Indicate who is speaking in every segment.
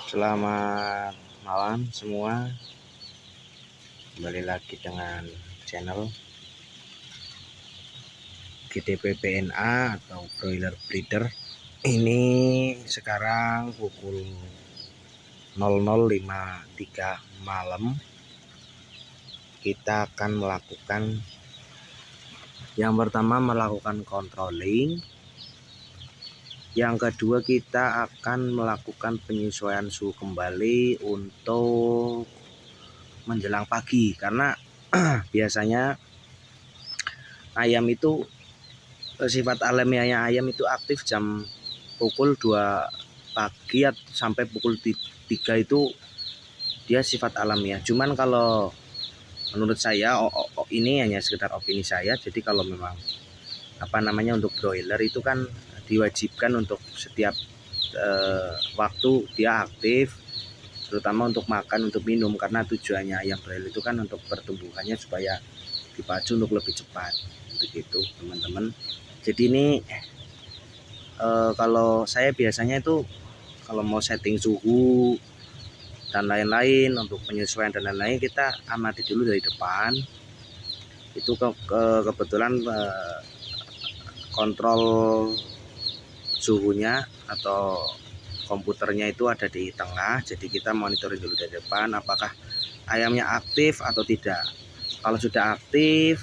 Speaker 1: Selamat malam semua. Kembali lagi dengan channel GTP-PNA atau Broiler Breeder. Ini sekarang pukul 00.53 malam. Kita akan melakukan yang pertama melakukan controlling. Yang kedua kita akan melakukan penyesuaian suhu kembali untuk menjelang pagi, karena biasanya ayam itu sifat alamiahnya ayam itu aktif jam pukul 2 pagi sampai pukul 3 itu dia sifat alamiah. Cuman kalau menurut saya ini hanya sekedar opini saya. Jadi kalau memang untuk broiler itu kan diwajibkan untuk setiap waktu dia aktif, terutama untuk makan, untuk minum, karena tujuannya ayam broiler itu kan untuk pertumbuhannya supaya dipacu untuk lebih cepat, begitu teman-teman. Jadi ini kalau saya biasanya itu kalau mau setting suhu dan lain-lain untuk penyesuaian dan lain-lain, kita amati dulu dari depan. Itu kebetulan kontrol suhunya atau komputernya itu ada di tengah, jadi kita monitoring dulu dari depan apakah ayamnya aktif atau tidak. Kalau sudah aktif,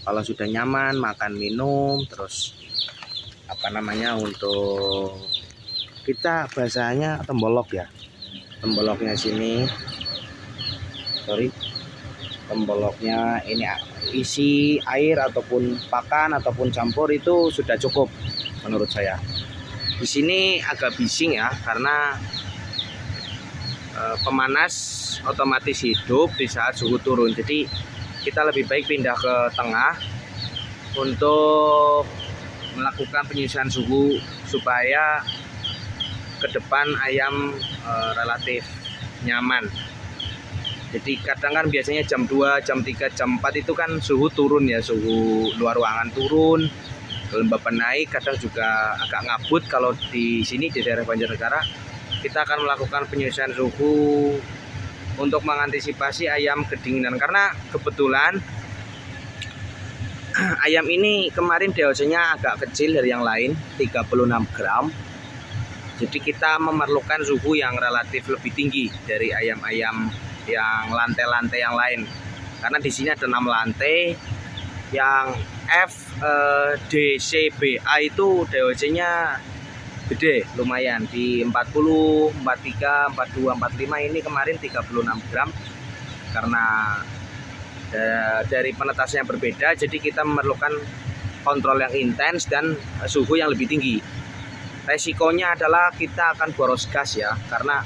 Speaker 1: kalau sudah nyaman makan minum, terus untuk kita bahasanya tembolok ya, temboloknya sini, temboloknya ini isi air ataupun pakan ataupun campur itu sudah cukup menurut saya. Di sini agak bising ya, karena pemanas otomatis hidup di saat suhu turun. Jadi kita lebih baik pindah ke tengah untuk melakukan penyesuaian suhu supaya ke depan ayam relatif nyaman. Jadi kadang kan biasanya jam 2, jam 3, jam 4 itu kan suhu turun ya, suhu luar ruangan turun, kelembapan naik, kadang juga agak ngabut. Kalau di sini di daerah Banjarnegara kita akan melakukan penyesuaian suhu untuk mengantisipasi ayam kedinginan, karena kebetulan ayam ini kemarin dosanya agak kecil dari yang lain, 36 gram. Jadi kita memerlukan suhu yang relatif lebih tinggi dari ayam-ayam yang lantai-lantai yang lain, karena di sini ada 6 lantai. Yang FDCBA itu DOC-nya gede, lumayan di 40, 43, 42, 45. Ini kemarin 36 gram karena dari penetasan yang berbeda, jadi kita memerlukan kontrol yang intens dan suhu yang lebih tinggi. Resikonya adalah kita akan boros gas ya, karena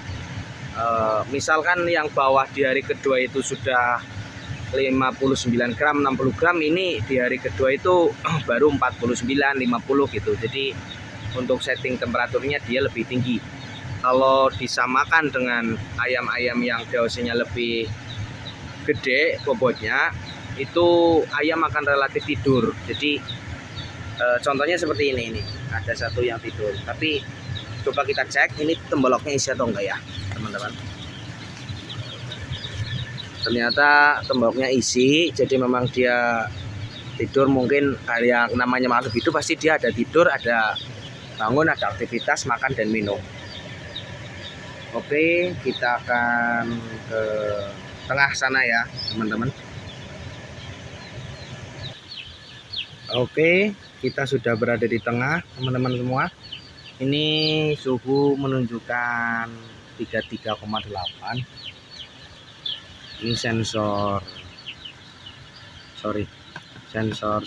Speaker 1: misalkan yang bawah di hari kedua itu sudah 59 gram, 60 gram, ini di hari kedua itu baru 49, 50 gitu. Jadi untuk setting temperaturnya dia lebih tinggi. Kalau disamakan dengan ayam-ayam yang dosanya lebih gede bobotnya, itu ayam akan relatif tidur. Jadi contohnya seperti ini ada satu yang tidur, tapi coba kita cek ini temboloknya isi atau enggak ya teman-teman. Ternyata temboknya isi, jadi memang dia tidur. Mungkin hari yang namanya makhluk hidup pasti dia ada tidur, ada bangun, ada aktivitas makan dan minum. Oke, kita akan ke tengah sana ya teman-teman. Oke, kita sudah berada di tengah teman-teman semua. Ini suhu menunjukkan 33,8. Ini sensor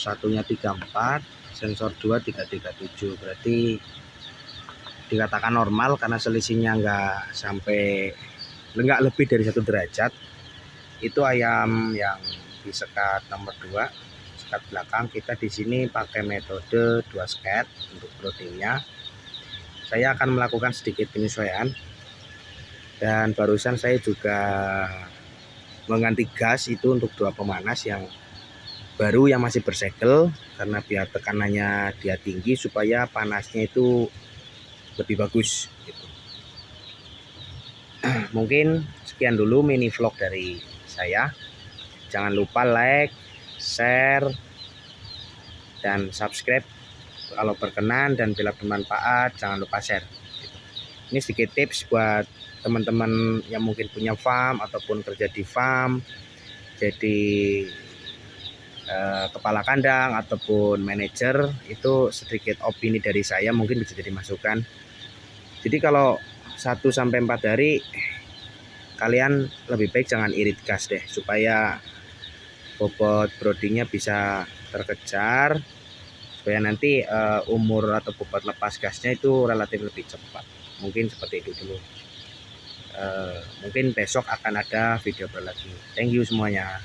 Speaker 1: satunya 34, sensor 2 337. Berarti dikatakan normal karena selisihnya enggak lebih dari 1 derajat. Itu ayam yang di sekat nomor 2, sekat belakang. Kita di sini pakai metode 2 sekat untuk proteinnya. Saya akan melakukan sedikit penyesuaian, dan barusan saya juga mengganti gas itu untuk 2 pemanas yang baru yang masih bersegel, karena biar tekanannya dia tinggi supaya panasnya itu lebih bagus gitu. mungkin sekian dulu mini vlog dari saya. Jangan lupa like, share, dan subscribe kalau berkenan, dan bila bermanfaat jangan lupa share. Ini sedikit tips buat teman-teman yang mungkin punya farm ataupun kerja di farm, jadi kepala kandang ataupun manajer. Itu sedikit opini dari saya, mungkin bisa jadi masukan. Jadi kalau 1-4 hari kalian lebih baik jangan irit gas deh, supaya bobot broodingnya bisa terkejar, supaya nanti umur atau bobot lepas gasnya itu relatif lebih cepat. Mungkin seperti itu dulu. Mungkin besok akan ada video baru lagi. Thank you semuanya.